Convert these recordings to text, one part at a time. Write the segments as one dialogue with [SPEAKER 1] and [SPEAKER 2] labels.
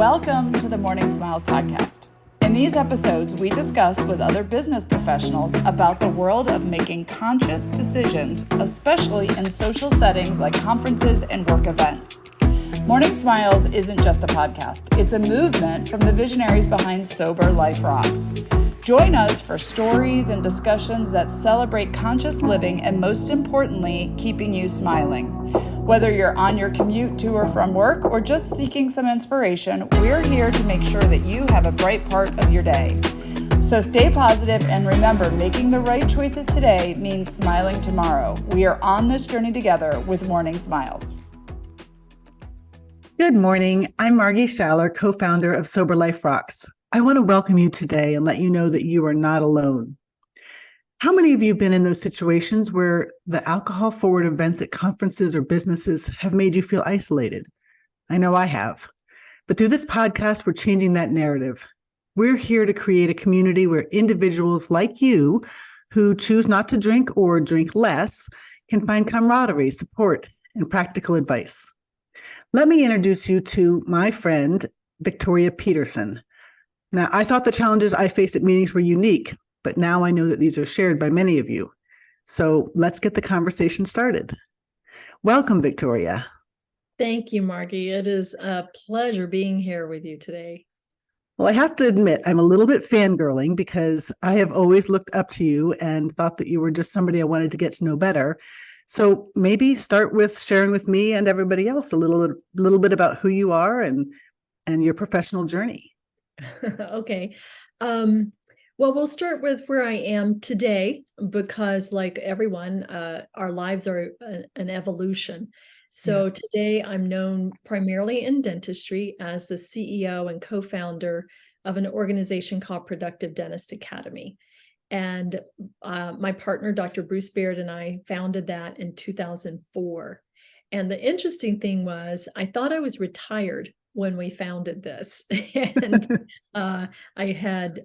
[SPEAKER 1] Welcome to the Morning Smiles podcast. In these episodes, we discuss with other business professionals about the world of making conscious decisions, especially in social settings like conferences and work events. Morning Smiles isn't just a podcast. It's a movement from the visionaries behind Sober Life Rocks. Join us for stories and discussions that celebrate conscious living and, most importantly, keeping you smiling. Whether you're on your commute to or from work or just seeking some inspiration, we're here to make sure that you have a bright part of your day. So stay positive and remember, making the right choices today means smiling tomorrow. We are on this journey together with Morning Smiles.
[SPEAKER 2] Good morning. I'm Margie Schaller, co-founder of Sober Life Rocks. I want to welcome you today and let you know that you are not alone. How many of you have been in those situations where the alcohol-forward events at conferences or businesses have made you feel isolated? I know I have. But through this podcast, we're changing that narrative. We're here to create a community where individuals like you who choose not to drink or drink less can find camaraderie, support, and practical advice. Let me introduce you to my friend, Victoria Peterson. Now, I thought the challenges I faced at meetings were unique, but now I know that these are shared by many of you. So let's get the conversation started. Welcome, Victoria.
[SPEAKER 3] Thank you, Margie. It is a pleasure being here with you today.
[SPEAKER 2] Well, I have to admit, I'm a little bit fangirling because I have always looked up to you and thought that you were just somebody I wanted to get to know better. So maybe start with sharing with me and everybody else a little bit about who you are and your professional journey.
[SPEAKER 3] Okay. Well, we'll start with where I am today because, like everyone, our lives are an evolution. So today I'm known primarily in dentistry as the CEO and co-founder of an organization called Productive Dentist Academy. And my partner, Dr. Bruce Baird, and I founded that in 2004. And the interesting thing was, I thought I was retired when we founded this. And I had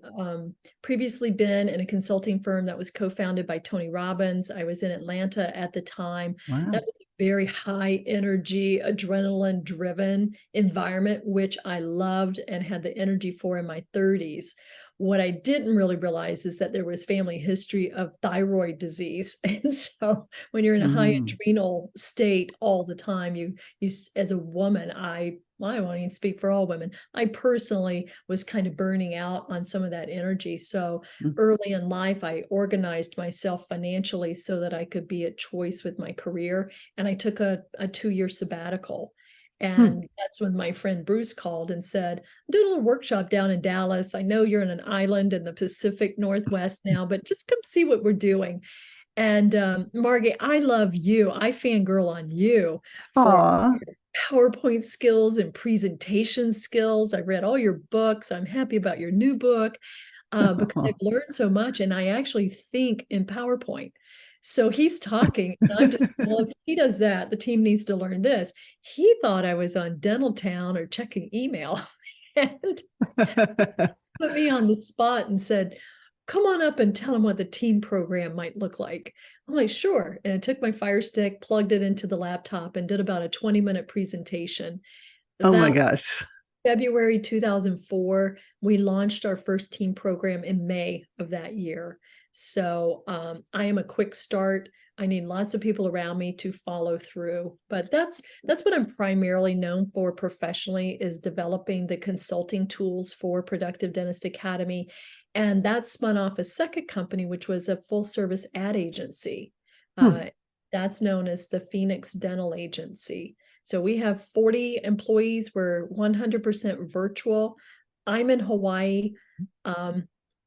[SPEAKER 3] previously been in a consulting firm that was co-founded by Tony Robbins. I was in Atlanta at the time.
[SPEAKER 2] Wow.
[SPEAKER 3] That was a very high energy, adrenaline driven environment, which I loved and had the energy for in my 30s. What I didn't really realize is that there was family history of thyroid disease. And so when you're in a high adrenal state all the time, you as a woman, I won't even speak for all women. I personally was kind of burning out on some of that energy. So early in life, I organized myself financially so that I could be at choice with my career. And I took a 2-year sabbatical. And that's when my friend Bruce called and said, I'm doing a little workshop down in Dallas. I know you're in an island in the Pacific Northwest now, but just come see what we're doing. And Margie, I love you. I fangirl on you for PowerPoint skills and presentation skills. I read all your books. I'm happy about your new book because I've learned so much. And I actually think in PowerPoint. So he's talking, and I'm just, well, if he does that, the team needs to learn this. He thought I was on Dental Town or checking email and put me on the spot and said, come on up and tell him what the team program might look like. I'm like, sure. And I took my Fire Stick, plugged it into the laptop, and did about a 20-minute presentation.
[SPEAKER 2] Oh my gosh.
[SPEAKER 3] February 2004, we launched our first team program in May of that year. So I am a quick start. I need lots of people around me to follow through. But that's what I'm primarily known for professionally, is developing the consulting tools for Productive Dentist Academy. And that spun off a second company, which was a full service ad agency. That's known as the Phoenix Dental Agency. So we have 40 employees. We're 100% virtual. I'm in Hawaii.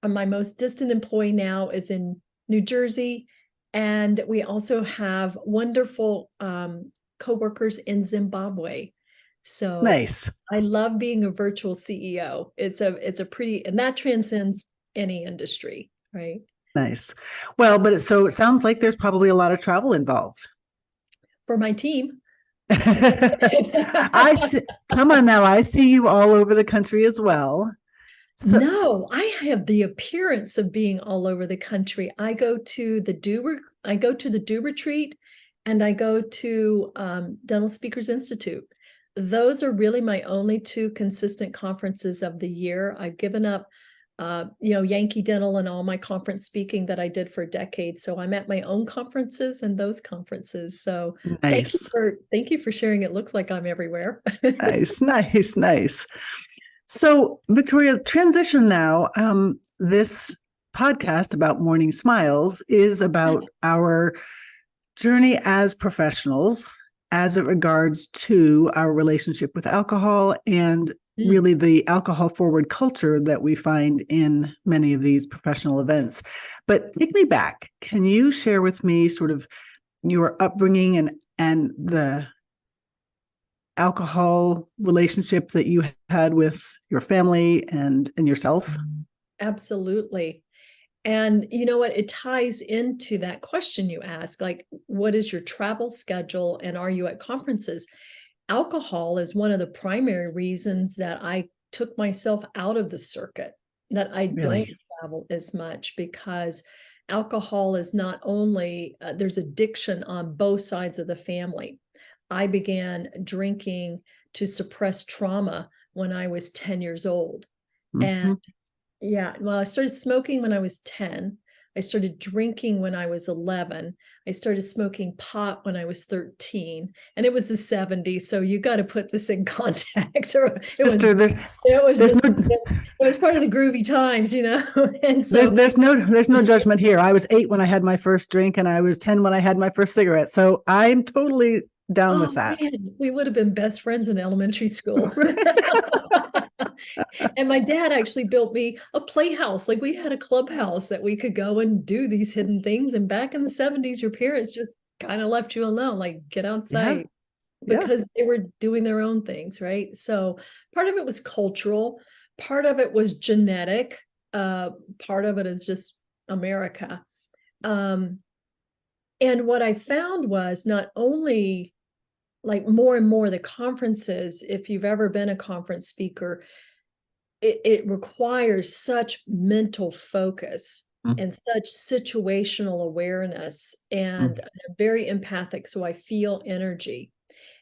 [SPEAKER 3] My most distant employee now is in New Jersey. And we also have wonderful coworkers in Zimbabwe. So
[SPEAKER 2] nice.
[SPEAKER 3] I love being a virtual CEO. It's a pretty, and that transcends any industry, right?
[SPEAKER 2] Nice. Well, but so it sounds like there's probably a lot of travel involved.
[SPEAKER 3] For my team.
[SPEAKER 2] I see, come on now, I see you all over the country as well.
[SPEAKER 3] So, no, I have the appearance of being all over the country. I go to the Do Retreat, and I go to Dental Speakers Institute. those are really my only two consistent conferences of the year. I've given up, Yankee Dental and all my conference speaking that I did for decades. So I'm at my own conferences and those conferences. So
[SPEAKER 2] Nice.
[SPEAKER 3] thank you for sharing. It looks like I'm everywhere.
[SPEAKER 2] Nice. So, Victoria, transition now. This podcast about Morning Smiles is about our journey as professionals as it regards to our relationship with alcohol and really the alcohol forward culture that we find in many of these professional events. But take me back. Can you share with me sort of your upbringing and the alcohol relationship that you had with your family and yourself?
[SPEAKER 3] Absolutely. And you know what? It ties into that question you ask, like, what is your travel schedule and are you at conferences? Alcohol is one of the primary reasons that I took myself out of the circuit, that I don't travel as much, because alcohol is not only, there's addiction on both sides of the family. I began drinking to suppress trauma when I was 10 years old. And I started smoking when I was 10. I started drinking when I was 11. I started smoking pot when I was 13, and it was the 70s. So you got to put this in context.
[SPEAKER 2] Sister,
[SPEAKER 3] it was part of the groovy times, And so
[SPEAKER 2] there's no judgment here. I was 8 when I had my first drink, and I was 10 when I had my first cigarette. So I'm totally down with that.
[SPEAKER 3] Man, we would have been best friends in elementary school. And my dad actually built me a playhouse. Like, we had a clubhouse that we could go and do these hidden things. And back in the 70s, your parents just kind of left you alone, like, get outside, because they were doing their own things, right? So part of it was cultural, part of it was genetic, part of it is just America. And what I found was not only, like, more and more the conferences, if you've ever been a conference speaker, it requires such mental focus and such situational awareness. And I'm very empathic, so I feel energy.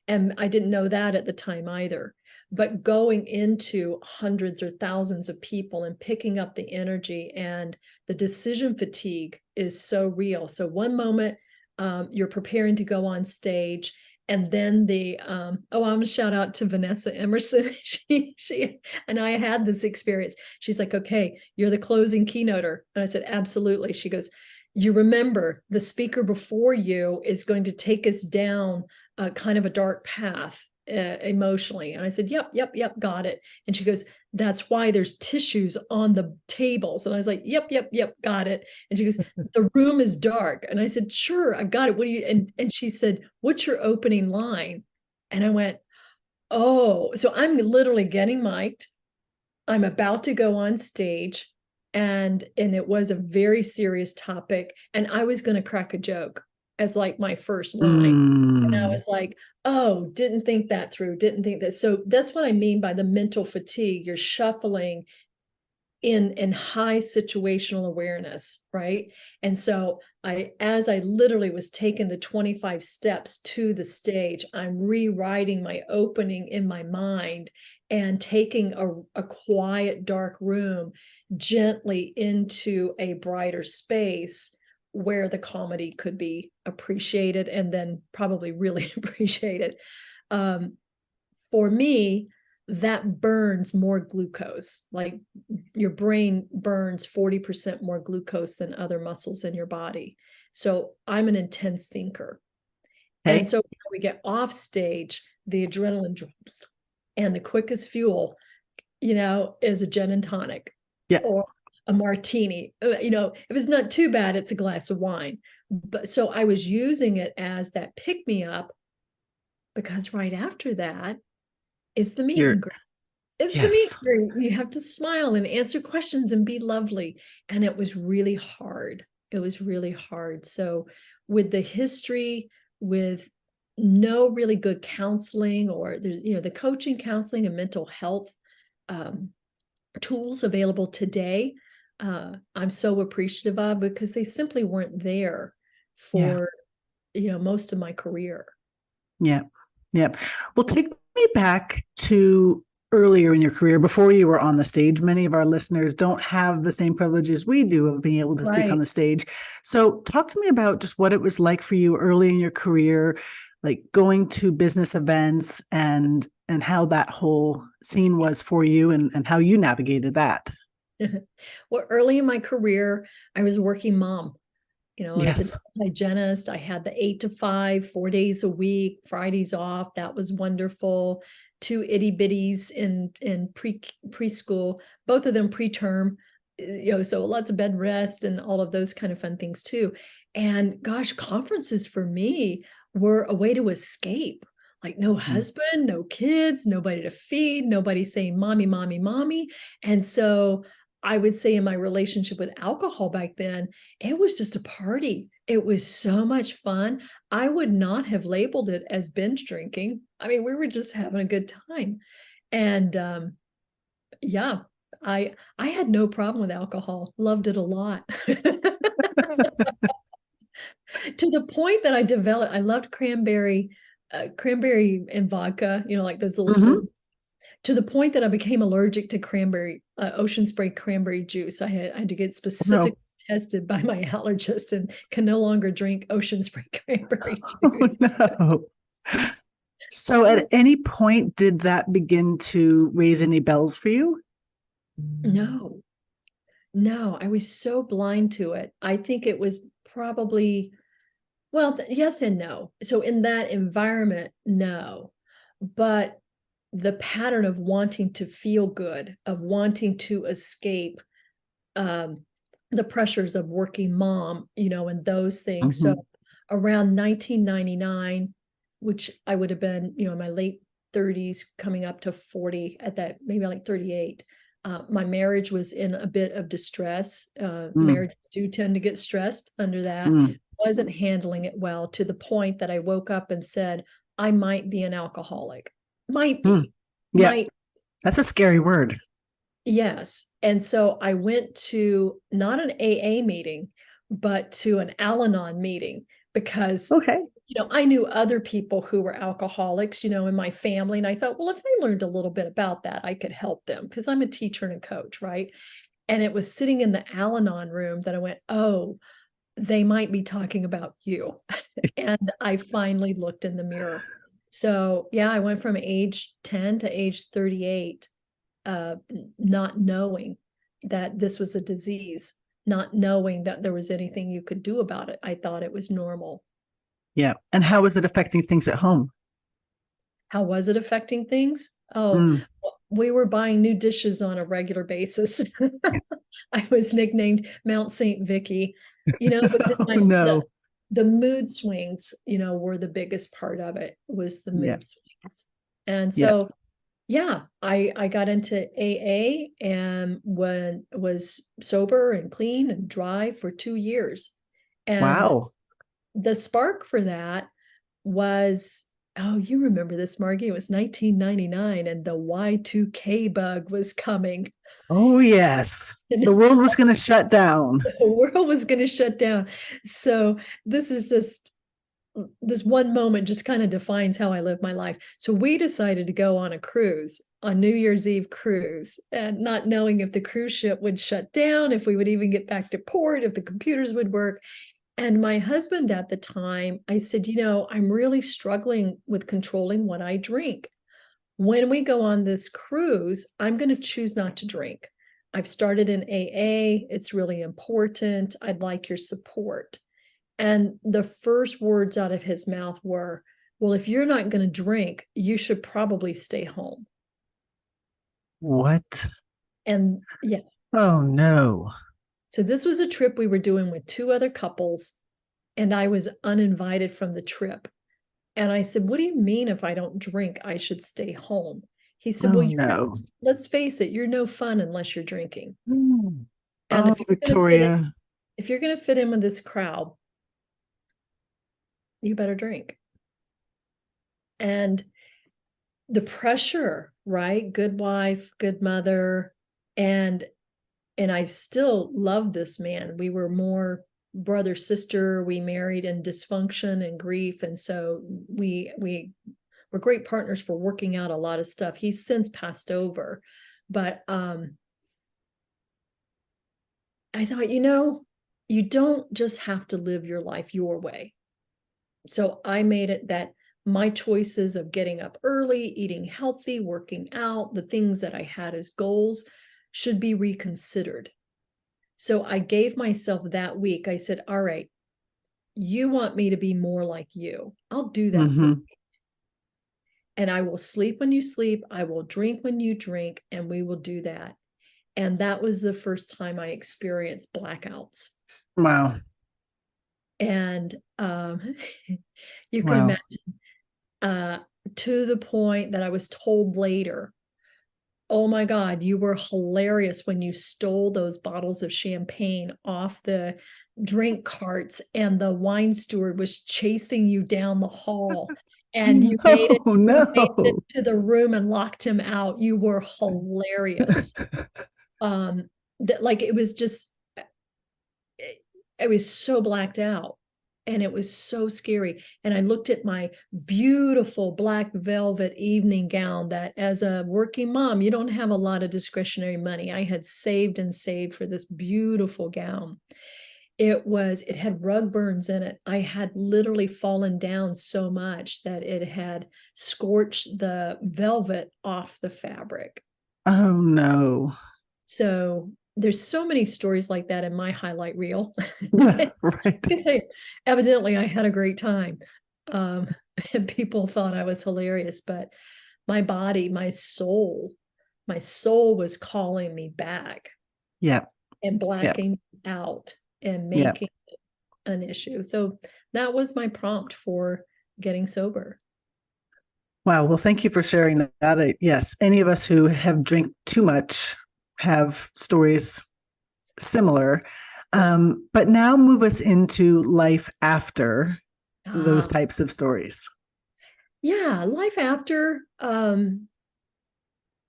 [SPEAKER 3] And I didn't know that at the time either. But going into hundreds or thousands of people and picking up the energy, and the decision fatigue is so real. So one moment you're preparing to go on stage, and then I'm gonna shout out to Vanessa Emerson. She and I had this experience. She's like, okay, you're the closing keynoter. And I said, absolutely. She goes, you remember the speaker before you is going to take us down kind of a dark path emotionally. And I said, yep, got it. And she goes, that's why there's tissues on the tables. And I was like, yep, got it. And she goes, the room is dark. And I said, sure, I've got it. What do you, and she said, what's your opening line? And I went, oh, so I'm literally getting mic'd. I'm about to go on stage, and it was a very serious topic. And I was going to crack a joke as like my first line. And I was like, oh, didn't think that through, didn't think that. So that's what I mean by the mental fatigue. You're shuffling in high situational awareness, right? And so as I literally was taking the 25 steps to the stage, I'm rewriting my opening in my mind and taking a quiet, dark room gently into a brighter space where the comedy could be appreciated, and then probably really appreciated. For me, that burns more glucose. Like, your brain burns 40% more glucose than other muscles in your body. So I'm an intense thinker. Okay. And so when we get off stage, the adrenaline drops, and the quickest fuel, is a gin and tonic.
[SPEAKER 2] Yeah.
[SPEAKER 3] Or a martini. If it's not too bad, it's a glass of wine. But so I was using it as that pick me up, because right after that is the meet and greet. It's the meet and greet. You have to smile and answer questions and be lovely. And it was really hard. So with the history, with no really good counseling, or the coaching, counseling, and mental health tools available today, I'm so appreciative of, because they simply weren't there for most of my career.
[SPEAKER 2] Yeah. Well, take me back to earlier in your career, before you were on the stage. Many of our listeners don't have the same privileges we do of being able to speak on the stage. So talk to me about just what it was like for you early in your career, like going to business events and how that whole scene was for you and how you navigated that.
[SPEAKER 3] Well, early in my career, I was a working mom. I was
[SPEAKER 2] Yes.
[SPEAKER 3] a hygienist. I had the 8 to 5, 4 days a week, Fridays off. That was wonderful. 2 itty bitties in preschool, both of them preterm, so lots of bed rest and all of those kind of fun things too. And gosh, conferences for me were a way to escape. Like no husband, no kids, nobody to feed, nobody saying mommy, mommy, mommy. And so I would say in my relationship with alcohol back then, it was just a party. It was so much fun. I would not have labeled it as binge drinking. I mean, we were just having a good time. And yeah, I had no problem with alcohol. Loved it a lot. To the point that I loved cranberry and vodka, like those little smooth, to the point that I became allergic to cranberry, ocean spray cranberry juice. I had to get specifically tested by my allergist and can no longer drink ocean spray cranberry juice.
[SPEAKER 2] Oh, no. So at any point, did that begin to raise any bells for you?
[SPEAKER 3] No, I was so blind to it. I think it was probably, well, yes and no. So in that environment, no. But the pattern of wanting to feel good, of wanting to escape the pressures of working mom, and those things. So around 1999, which I would have been, in my late 30s, coming up to 40 at that, maybe like 38, my marriage was in a bit of distress. Marriages do tend to get stressed under that. Wasn't handling it well, to the point that I woke up and said, I might be an alcoholic. Might be.
[SPEAKER 2] Yeah.
[SPEAKER 3] Might.
[SPEAKER 2] That's a scary word.
[SPEAKER 3] Yes. And so I went to not an AA meeting, but to an Al-Anon meeting because, I knew other people who were alcoholics, in my family. And I thought, well, if I learned a little bit about that, I could help them because I'm a teacher and a coach, right? And it was sitting in the Al-Anon room that I went, oh, they might be talking about you. And I finally looked in the mirror. So yeah, I went from age 10 to age 38, not knowing that this was a disease, not knowing that there was anything you could do about it. I thought it was normal.
[SPEAKER 2] Yeah. And how was it affecting things at home?
[SPEAKER 3] How was it affecting things? Oh, we were buying new dishes on a regular basis. I was nicknamed Mount St. Vicky, because the mood swings, were the biggest part of it, was the mood swings. And so, I got into AA and was sober and clean and dry for 2 years. And the spark for that was, oh, you remember this, Margie? It was 1999 and the Y2K bug was coming.
[SPEAKER 2] Oh, yes. The world was going to shut down.
[SPEAKER 3] The world was going to shut down. So this one moment just kind of defines how I live my life. So we decided to go on a cruise, on New Year's Eve cruise, and not knowing if the cruise ship would shut down, if we would even get back to port, if the computers would work. And my husband at the time, I said, I'm really struggling with controlling what I drink. When we go on this cruise, I'm going to choose not to drink. I've started in AA. It's really important. I'd like your support. And the first words out of his mouth were, well, if you're not going to drink, you should probably stay home.
[SPEAKER 2] What?
[SPEAKER 3] And yeah.
[SPEAKER 2] Oh, no.
[SPEAKER 3] So this was a trip we were doing with 2 other couples, and I was uninvited from the trip. And I said, what do you mean if I don't drink, I should stay home? He said, let's face it, you're no fun unless you're drinking. And
[SPEAKER 2] Victoria,
[SPEAKER 3] if you're going to fit in with this crowd, you better drink. And the pressure, right? Good wife, good mother. And I still love this man. We were more brother, sister. We married in dysfunction and grief. And so we were we're great partners for working out a lot of stuff. He's since passed over, but I thought, you don't just have to live your life your way. So I made it that my choices of getting up early, eating healthy, working out, the things that I had as goals should be reconsidered. So I gave myself that week, I said, all right, you want me to be more like you. I'll do that for you. And I will sleep when you sleep. I will drink when you drink, and we will do that. And that was the first time I experienced blackouts.
[SPEAKER 2] Wow.
[SPEAKER 3] And you can imagine, to the point that I was told later, oh my God, you were hilarious when you stole those bottles of champagne off the drink carts and the wine steward was chasing you down the hall and you made it to the room and locked him out. You were hilarious. Like it was just, I was so blacked out. And it was so scary. And I looked at my beautiful black velvet evening gown that as a working mom, you don't have a lot of discretionary money. I had saved and saved for this beautiful gown. It had rug burns in it. I had literally fallen down so much that it had scorched the velvet off the fabric.
[SPEAKER 2] Oh, no.
[SPEAKER 3] So there's so many stories like that in my highlight reel.
[SPEAKER 2] Yeah, right.
[SPEAKER 3] Evidently, I had a great time. And people thought I was hilarious, but my body, my soul was calling me back.
[SPEAKER 2] Yeah.
[SPEAKER 3] And blacking out and making it an issue. So that was my prompt for getting sober.
[SPEAKER 2] Wow. Well, thank you for sharing that. Yes. Any of us who have drank too much have stories similar. But now move us into life after those types of stories.
[SPEAKER 3] Yeah. Life after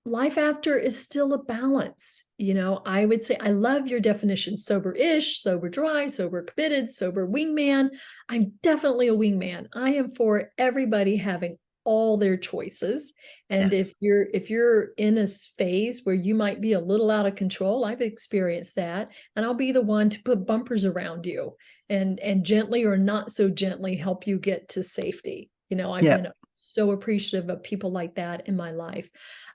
[SPEAKER 3] is still a balance. I would say I love your definition: sober-ish, sober dry, sober committed, sober wingman. I'm definitely a wingman. I am for everybody having all their choices. And if you're in a phase where you might be a little out of control, I've experienced that, and I'll be the one to put bumpers around you and gently or not so gently help you get to safety. I've been so appreciative of people like that in my life.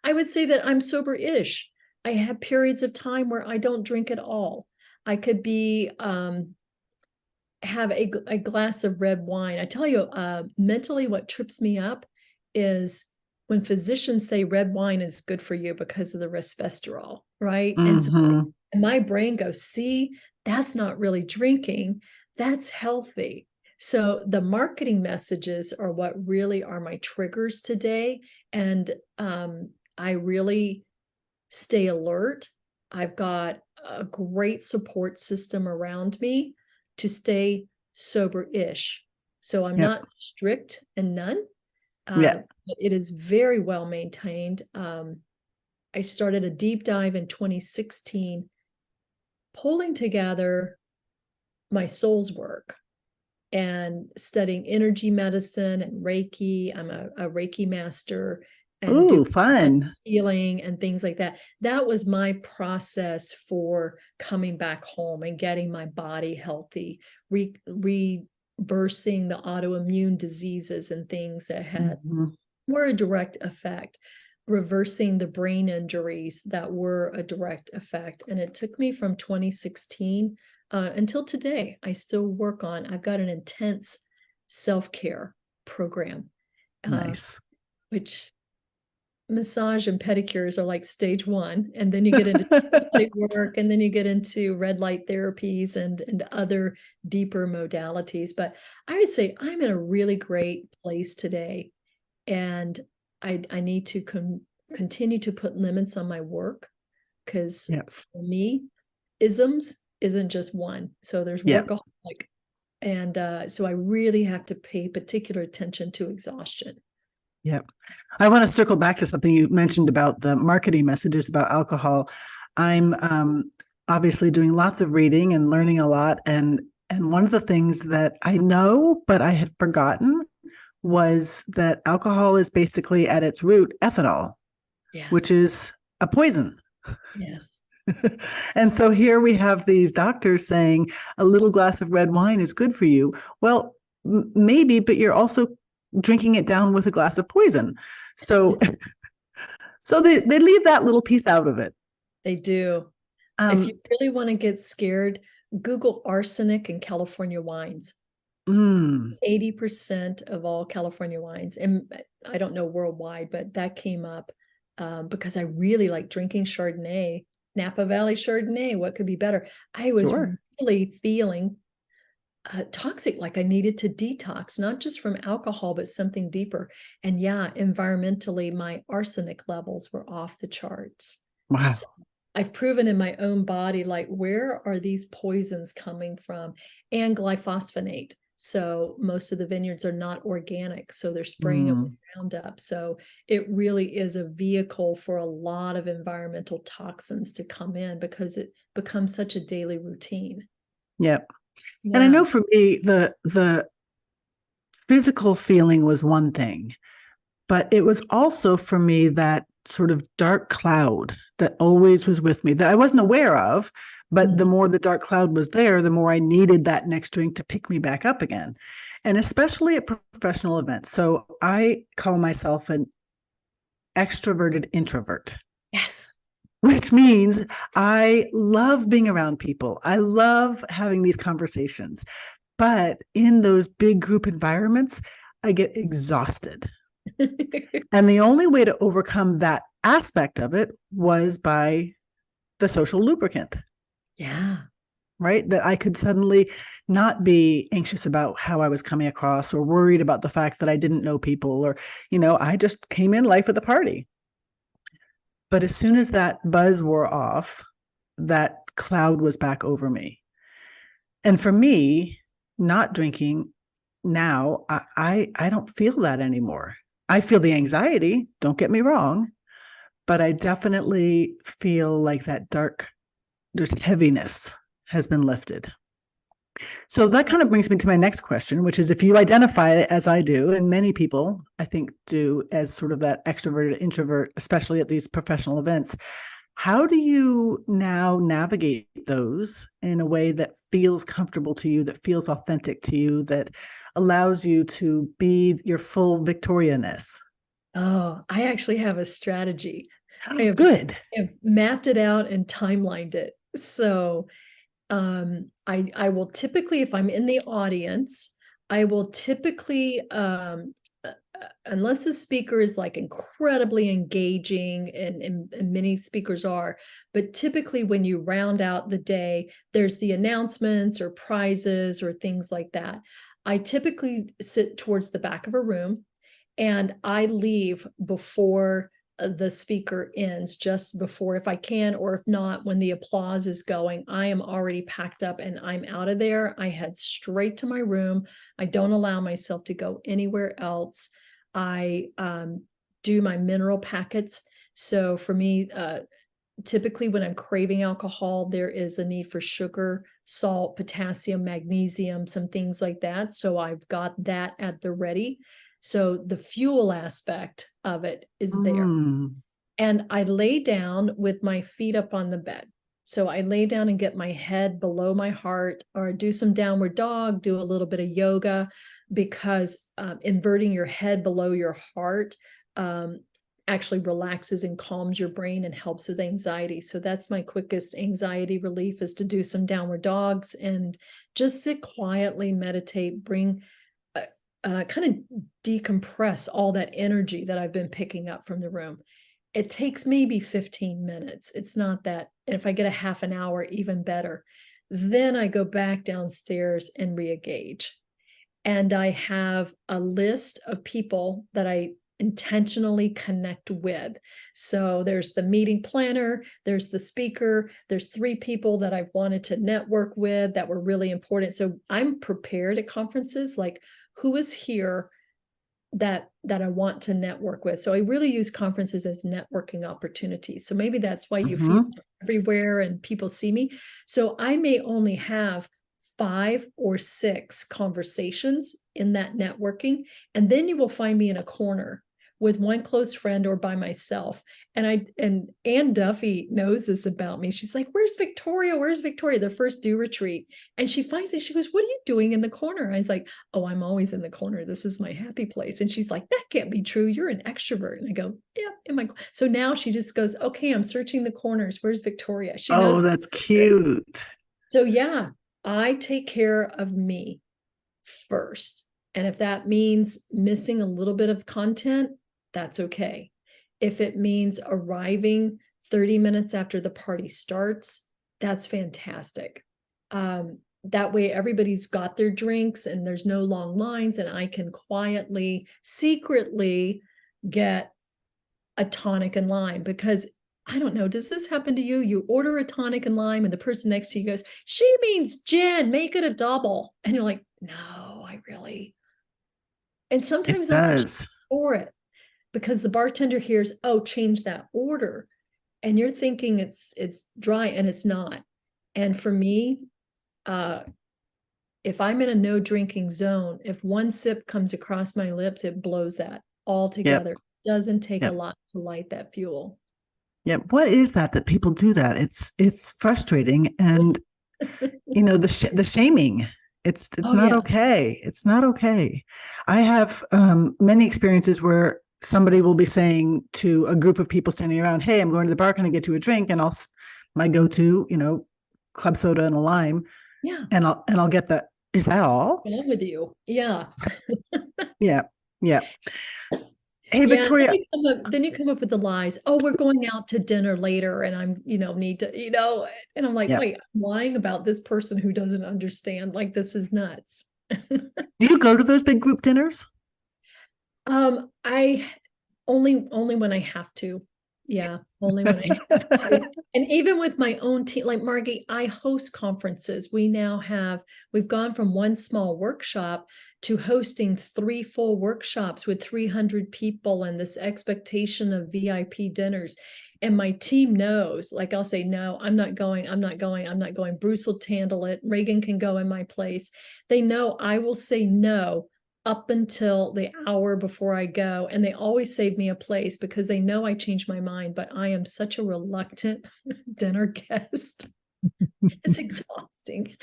[SPEAKER 3] I would say that I'm sober-ish. I have periods of time where I don't drink at all. I could be have a glass of red wine. I tell you, mentally, what trips me up is when physicians say red wine is good for you because of the resveratrol, right? And so my brain goes, see, that's not really drinking, that's healthy. So the marketing messages are what really are my triggers today. And I really stay alert. I've got a great support system around me to stay sober-ish. So I'm not strict and none. But it is very well maintained. I started a deep dive in 2016, pulling together my soul's work and studying energy medicine and Reiki. I'm a Reiki master and do
[SPEAKER 2] fun
[SPEAKER 3] healing and things like that. That was my process for coming back home and getting my body healthy, reversing the autoimmune diseases and things that were a direct effect, reversing the brain injuries that were a direct effect. And it took me from 2016 until today. I still work on, I've got an intense self-care program.
[SPEAKER 2] Nice.
[SPEAKER 3] Which massage and pedicures are like stage one, and then you get into work, and then you get into red light therapies and other deeper modalities. But I would say I'm in a really great place today, and I need to continue to put limits on my work, because for me, isms isn't just one. So there's workaholic, and so I really have to pay particular attention to exhaustion.
[SPEAKER 2] Yep. I want to circle back to something you mentioned about the marketing messages about alcohol. I'm obviously doing lots of reading and learning a lot. And one of the things that I know, but I had forgotten, was that alcohol is basically at its root ethanol, which
[SPEAKER 3] Yes.
[SPEAKER 2] is a poison.
[SPEAKER 3] Yes.
[SPEAKER 2] And so here we have these doctors saying a little glass of red wine is good for you. Well, maybe, but you're also drinking it down with a glass of poison. So, so they leave that little piece out of it.
[SPEAKER 3] They do. If you really want to get scared, Google arsenic in California wines. 80% of all California wines, and I don't know worldwide, but that came up because I really like drinking Chardonnay, Napa Valley Chardonnay. What could be better? I was
[SPEAKER 2] Sure.
[SPEAKER 3] really feeling toxic, like I needed to detox, not just from alcohol, but something deeper. And yeah, environmentally, my arsenic levels were off the charts.
[SPEAKER 2] Wow.
[SPEAKER 3] So I've proven in my own body, like, where are these poisons coming from? And glyphosate. So most of the vineyards are not organic, so they're spraying them with Roundup. So it really is a vehicle for a lot of environmental toxins to come in because it becomes such a daily routine.
[SPEAKER 2] Yep.
[SPEAKER 3] Yeah.
[SPEAKER 2] And I know for me, the physical feeling was one thing, but it was also for me that sort of dark cloud that always was with me that I wasn't aware of, but the more the dark cloud was there, the more I needed that next drink to pick me back up again. And especially at professional events. So I call myself an extroverted introvert.
[SPEAKER 3] Yes.
[SPEAKER 2] Which means I love being around people. I love having these conversations. But in those big group environments, I get exhausted. And the only way to overcome that aspect of it was by the social lubricant.
[SPEAKER 3] Yeah.
[SPEAKER 2] Right? That I could suddenly not be anxious about how I was coming across or worried about the fact that I didn't know people or, I just came in life at the party. But as soon as that buzz wore off, that cloud was back over me. And for me, not drinking now, I don't feel that anymore. I feel the anxiety, don't get me wrong, but I definitely feel like that dark, just heaviness has been lifted. So that kind of brings me to my next question, which is if you identify it as I do, and many people I think do, as sort of that extroverted introvert, especially at these professional events, how do you now navigate those in a way that feels comfortable to you, that feels authentic to you, that allows you to be your full Victoria-ness?
[SPEAKER 3] Oh, I actually have a strategy.
[SPEAKER 2] Good.
[SPEAKER 3] I have mapped it out and timelined it. So I will typically, if I'm in the audience, I will typically, unless the speaker is like incredibly engaging, and many speakers are, but typically when you round out the day, there's the announcements or prizes or things like that. I typically sit towards the back of a room and I leave before the speaker ends, just before, if I can, or if not, when the applause is going, I am already packed up and I'm out of there. I head straight to my room. I don't allow myself to go anywhere else. I do my mineral packets. So for me, typically when I'm craving alcohol, there is a need for sugar, salt, potassium, magnesium, some things like that. So I've got that at the ready. So the fuel aspect of it is there. And I lay down with my feet up on the bed. So I lay down and get my head below my heart, or do some downward dog, do a little bit of yoga, because inverting your head below your heart actually relaxes and calms your brain and helps with anxiety. So that's my quickest anxiety relief, is to do some downward dogs and just sit quietly, meditate, bring kind of decompress all that energy that I've been picking up from the room. It takes maybe 15 minutes. It's not that. And if I get a half an hour, even better. Then I go back downstairs and re-engage. And I have a list of people that I intentionally connect with. So there's the meeting planner, there's the speaker, there's 3 people that I've wanted to network with that were really important. So I'm prepared at conferences, like, who is here that I want to network with. So I really use conferences as networking opportunities. So maybe that's why you feel everywhere and people see me. So I may only have 5 or 6 conversations in that networking, and then you will find me in a corner with one close friend or by myself. And Ann Duffy knows this about me. She's like, "Where's Victoria? Where's Victoria?" The first do retreat. And she finds me, she goes, "What are you doing in the corner?" I was like, "Oh, I'm always in the corner. This is my happy place." And she's like, "That can't be true. You're an extrovert." And I go, "Yeah, in my." So now she just goes, "Okay, I'm searching the corners. Where's Victoria?" She knows.
[SPEAKER 2] Oh, that's cute.
[SPEAKER 3] So yeah, I take care of me first. And if that means missing a little bit of content, that's okay. If it means arriving 30 minutes after the party starts, that's fantastic. That way everybody's got their drinks and there's no long lines, and I can quietly, secretly get a tonic and lime. Because I don't know, does this happen to you? You order a tonic and lime and the person next to you goes, "She means gin, make it a double." And you're like, "No, I really." And sometimes
[SPEAKER 2] It
[SPEAKER 3] I'm actually
[SPEAKER 2] does.
[SPEAKER 3] for it, because the bartender hears, "Oh, change that order." And you're thinking it's dry, and it's not. And for me, if I'm in a no drinking zone, if one sip comes across my lips, it blows that all together.
[SPEAKER 2] Yep.
[SPEAKER 3] It doesn't take a
[SPEAKER 2] Yep.
[SPEAKER 3] lot to light that fuel.
[SPEAKER 2] Yeah. What is that people do that? It's frustrating. And, the shaming, it's
[SPEAKER 3] Oh
[SPEAKER 2] not
[SPEAKER 3] yeah.
[SPEAKER 2] okay. It's not okay. I have many experiences where somebody will be saying to a group of people standing around, "Hey, I'm going to the bar. Can I get you a drink?" And my go-to, club soda and a lime.
[SPEAKER 3] Yeah.
[SPEAKER 2] And I'll get the, "Is that all?"
[SPEAKER 3] I'm with you. Yeah.
[SPEAKER 2] Yeah. Yeah. Hey,
[SPEAKER 3] Yeah.
[SPEAKER 2] Victoria.
[SPEAKER 3] Then you come up with the lies. "Oh, we're going out to dinner later and I'm, need to, and I'm like,
[SPEAKER 2] Yeah.
[SPEAKER 3] wait, I'm lying about this person who doesn't understand. Like, this is nuts."
[SPEAKER 2] Do you go to those big group dinners?
[SPEAKER 3] I only when I have to. Yeah, only when I have to. And even with my own team, like Margie, I host conferences. We've gone from one small workshop to hosting 3 full workshops with 300 people and this expectation of VIP dinners. And my team knows, like I'll say, "No, I'm not going, I'm not going, I'm not going. Bruce will handle it. Reagan can go in my place." They know I will say no up until the hour before I go. And they always save me a place because they know I change my mind, but I am such a reluctant dinner guest. It's exhausting.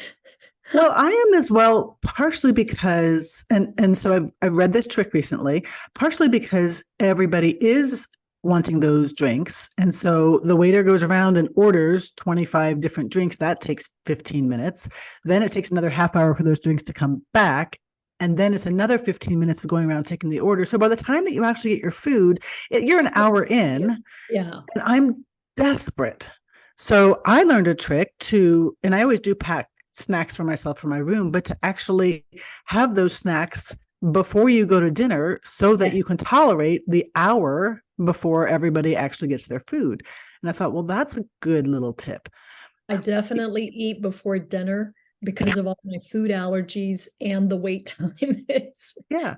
[SPEAKER 2] Well, I am as well, partially because, and so I've read this trick recently, partially because everybody is wanting those drinks. And so the waiter goes around and orders 25 different drinks. That takes 15 minutes. Then it takes another half hour for those drinks to come back. And then it's another 15 minutes of going around taking the order. So by the time that you actually get your food, you're an hour in.
[SPEAKER 3] Yeah.
[SPEAKER 2] And I'm desperate. So I learned a trick and I always do pack snacks for myself for my room, but to actually have those snacks before you go to dinner so that you can tolerate the hour before everybody actually gets their food. And I thought, well, that's a good little tip.
[SPEAKER 3] I definitely eat before dinner because of all my food allergies and the wait time.
[SPEAKER 2] Yeah.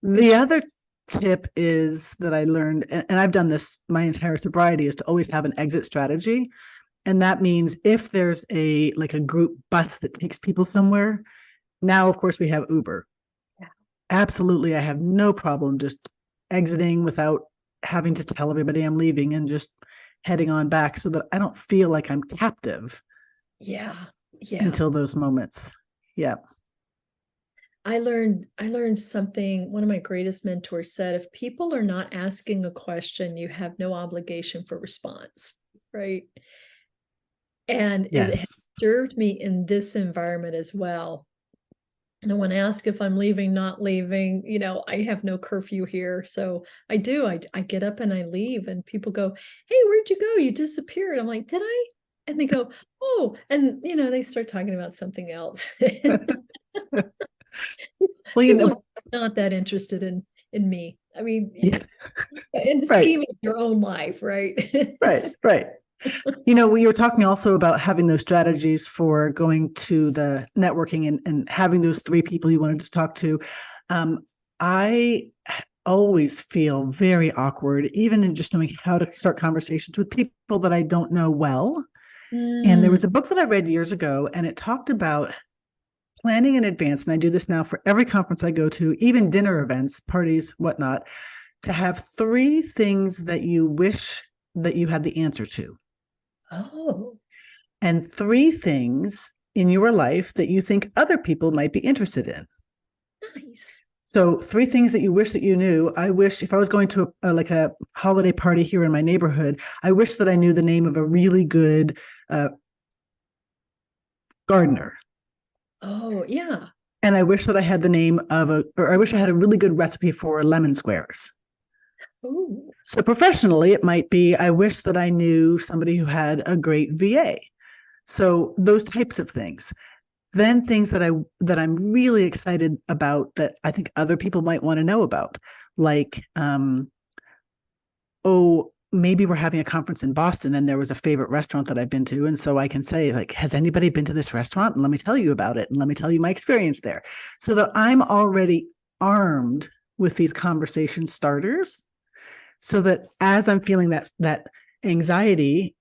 [SPEAKER 2] The other tip is that I learned, and I've done this my entire sobriety, is to always have an exit strategy. And that means if there's a group bus that takes people somewhere, now, of course, we have Uber.
[SPEAKER 3] Yeah.
[SPEAKER 2] Absolutely. I have no problem just exiting without having to tell everybody I'm leaving and just heading on back so that I don't feel like I'm captive.
[SPEAKER 3] Yeah.
[SPEAKER 2] Until those moments. Yeah.
[SPEAKER 3] I learned something. One of my greatest mentors said, "If people are not asking a question, you have no obligation for response." Right. And it has served me in this environment as well. No one asks if I'm leaving, not leaving. I have no curfew here. So I do. I get up and I leave, and people go, "Hey, where'd you go? You disappeared." I'm like, "Did I?" And they go, "Oh," and they start talking about something else. Well, not that interested in me. I mean, in the scheme of your own life, right?
[SPEAKER 2] Right. We were talking also about having those strategies for going to the networking and having those 3 people you wanted to talk to. I always feel very awkward, even in just knowing how to start conversations with people that I don't know well. And there was a book that I read years ago, and it talked about planning in advance, and I do this now for every conference I go to, even dinner events, parties, whatnot, to have 3 things that you wish that you had the answer to,
[SPEAKER 3] Oh,
[SPEAKER 2] and 3 things in your life that you think other people might be interested in.
[SPEAKER 3] nice.
[SPEAKER 2] So 3 things that you wish that you knew. I wish if I was going to like a holiday party here in my neighborhood, I wish that I knew the name of a really good gardener.
[SPEAKER 3] Oh, yeah.
[SPEAKER 2] And I wish that I had the name of or I wish I had a really good recipe for lemon squares.
[SPEAKER 3] Oh,
[SPEAKER 2] So professionally, it might be, I wish that I knew somebody who had a great VA. So those types of things. Then things that I'm really excited about that I think other people might want to know about, like, oh, maybe we're having a conference in Boston and there was a favorite restaurant that I've been to. And so I can say, like, has anybody been to this restaurant? And let me tell you about it. And let me tell you my experience there. So that I'm already armed with these conversation starters, so that as I'm feeling that anxiety,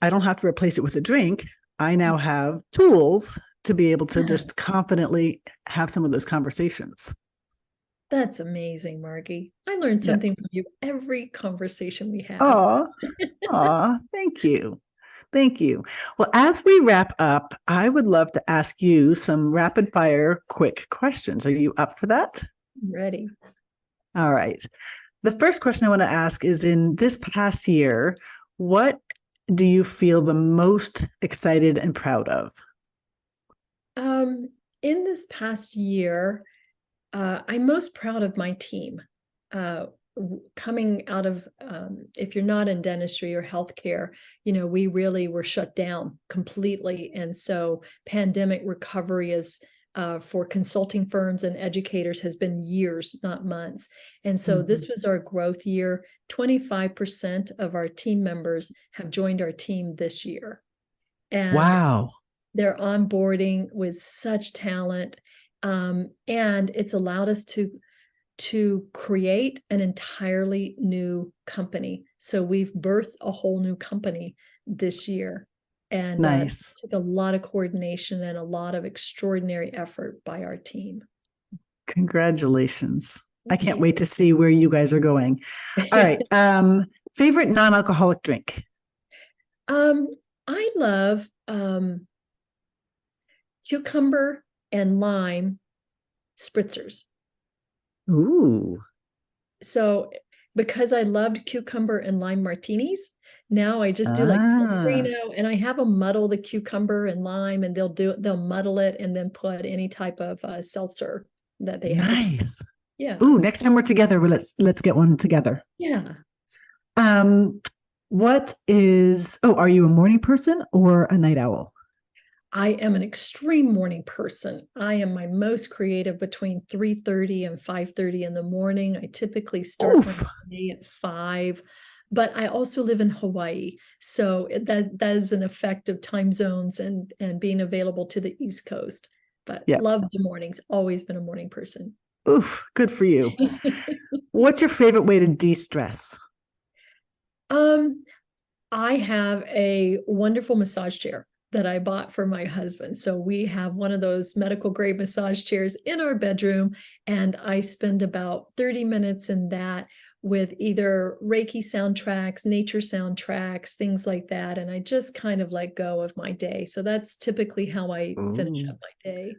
[SPEAKER 2] I don't have to replace it with a drink. I now have tools to be able to just confidently have some of those conversations.
[SPEAKER 3] that's amazing, Margie. I learned
[SPEAKER 2] Yeah.
[SPEAKER 3] something from you every conversation we have.
[SPEAKER 2] Aw, thank you. Thank you. Well, as we wrap up, I would love to ask you some rapid fire quick questions. Are you up for that?
[SPEAKER 3] Ready.
[SPEAKER 2] All right. The first question I want to ask is, in this past year, what do you feel the most excited and proud of?
[SPEAKER 3] In this past year, I'm most proud of my team. Coming out of, if you're not in dentistry or healthcare, we really were shut down completely. And so pandemic recovery is for consulting firms and educators has been years, not months. And so this was our growth year. 25% of our team members have joined our team this year. And
[SPEAKER 2] Wow.
[SPEAKER 3] they're onboarding with such talent. And it's allowed us to create an entirely new company. So we've birthed a whole new company this year. And
[SPEAKER 2] Nice.
[SPEAKER 3] took a lot of coordination and a lot of extraordinary effort by our team.
[SPEAKER 2] Congratulations. I can't
[SPEAKER 3] Thank
[SPEAKER 2] wait to see where you guys are going. All right. Favorite non-alcoholic drink?
[SPEAKER 3] I love cucumber and lime spritzers.
[SPEAKER 2] Ooh.
[SPEAKER 3] So because I loved cucumber and lime martinis, now I just do like
[SPEAKER 2] Ah,
[SPEAKER 3] Pellegrino, and I have them muddle the cucumber and lime, and they'll muddle it and then put any type of seltzer that they have.
[SPEAKER 2] nice.
[SPEAKER 3] Yeah.
[SPEAKER 2] Ooh, next time we're together, let's get one together.
[SPEAKER 3] Yeah.
[SPEAKER 2] Um, are you a morning person or a night owl?
[SPEAKER 3] I am an extreme morning person. I am my most creative between 3:30 and 5:30 in the morning. I typically start my
[SPEAKER 2] Oof.
[SPEAKER 3] day at 5, but I also live in Hawaii. So that is an effect of time zones and being available to the East Coast. But
[SPEAKER 2] Yeah.
[SPEAKER 3] love the mornings, always been a morning person.
[SPEAKER 2] Oof. Good for you. What's your favorite way to de-stress?
[SPEAKER 3] Um, I have a wonderful massage chair that I bought for my husband. So we have one of those medical grade massage chairs in our bedroom, and I spend about 30 minutes in that with either Reiki soundtracks, nature soundtracks, things like that. And I just kind of let go of my day. So that's typically how I finish
[SPEAKER 2] Ooh,
[SPEAKER 3] up my day.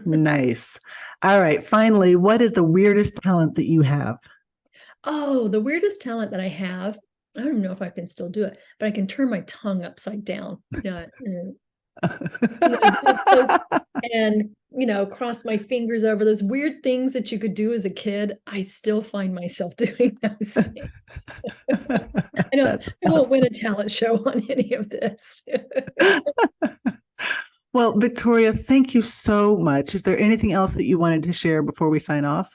[SPEAKER 2] nice. All right. Finally, what is the weirdest talent that you have?
[SPEAKER 3] Oh, the weirdest talent that I have, I don't know if I can still do it, but I can turn my tongue upside down. And cross my fingers over those weird things that you could do as a kid. I still find myself doing those things.
[SPEAKER 2] That's
[SPEAKER 3] I won't
[SPEAKER 2] awesome.
[SPEAKER 3] win a talent show on any of this.
[SPEAKER 2] Well, Victoria, thank you so much. Is there anything else that you wanted to share before we sign off?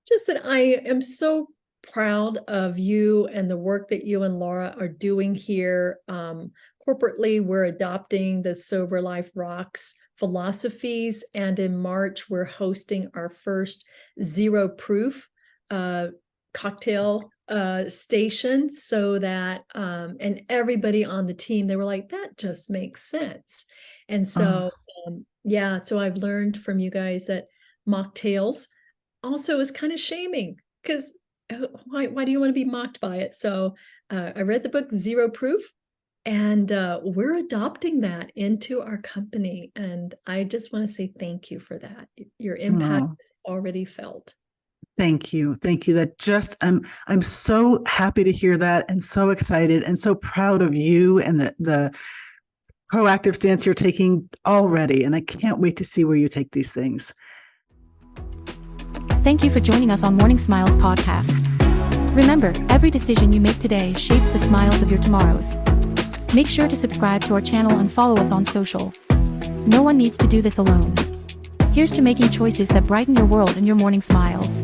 [SPEAKER 3] Just that I am so proud of you and the work that you and Laura are doing here. Corporately, we're adopting the Sober Life Rocks philosophies, and in March, we're hosting our first zero proof cocktail station, so that and everybody on the team, they were like, that just makes sense. And so Yeah. So I've learned from you guys that mocktails also is kind of shaming because why do you want to be mocked by it? So I read the book Zero Proof, and we're adopting that into our company. And I just want to say thank you for that. Your impact
[SPEAKER 2] Oh,
[SPEAKER 3] is already felt.
[SPEAKER 2] thank you. Thank you. That just I'm so happy to hear that and so excited and so proud of you and the proactive stance you're taking already. And I can't wait to see where you take these things.
[SPEAKER 4] Thank you for joining us on Morning Smiles podcast. Remember, every decision you make today shapes the smiles of your tomorrows. Make sure to subscribe to our channel and follow us on social. No one needs to do this alone. Here's to making choices that brighten your world and your morning smiles.